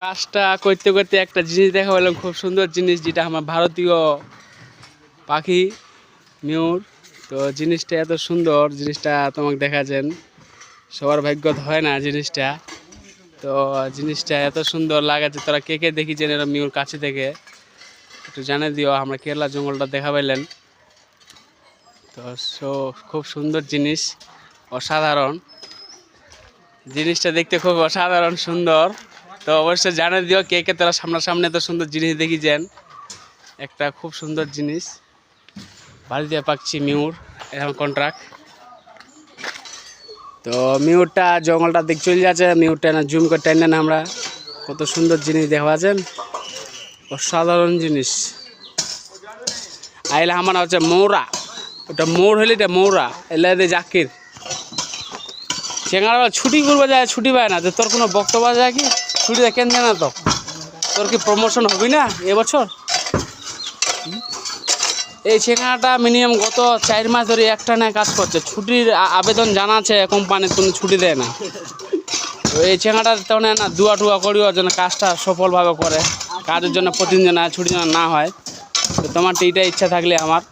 কাজটা করতে করতে একটা জিনিস দেখা পেলাম, খুব সুন্দর জিনিস, যেটা আমার ভারতীয় পাখি ময়ূর। তো জিনিসটা এত সুন্দর, জিনিসটা তোমাকে দেখাচ্ছেন, সবার ভাগ্য হয় না জিনিসটা। তো জিনিসটা এত সুন্দর লাগাচ্ছে, তোরা কে কে দেখিছেন এরা ময়ূর কাছে থেকে একটু জানিয়ে দিও। আমরা কেরালা জঙ্গলটা দেখা পাইলেন। তো খুব সুন্দর জিনিস, অসাধারণ জিনিসটা দেখতে, খুব অসাধারণ সুন্দর। তো অবশ্যই জানিয়ে দিও কে কে তোরা সামনাসামনি এত সুন্দর জিনিস দেখিছেন। একটা খুব সুন্দর জিনিস, ভারতীয় পাখি ময়ূর, এখন কন্ট্রাক্ট। তো ময়ূরটা জঙ্গলটা দিক চলে যাচ্ছে, ময়ূরটা না জুম করে টাইন না, আমরা কত সুন্দর জিনিস দেখা পাচ্ছেন, অসাধারণ জিনিস। আইলে আমার হচ্ছে মৌরা, ওটা মোর হলে এটা মৌরা, এলে জাকির চেঙ্গারা ছুটি করবো যায়, ছুটি পায় না। তোর কোনো বক্তব্য যায় কি ছুটি দেখেন না? তো তোর কি প্রমোশন হবি না এবছর? এই চেঙ্গাটা মিনিমাম গত 4 মাস ধরে একটা না কাজ করছে, ছুটির আবেদন জানা আছে, কোম্পানি কোনো ছুটি দেয় না। তো এই চেঙ্গাটা তেমন না দুয়া টুয়া করিও যেন কাজটা সফলভাবে করে, কাজের জন্য প্রতিদিন যেন ছুটি যেন না হয়। তো তোমার এইটা ইচ্ছা থাকলে আমার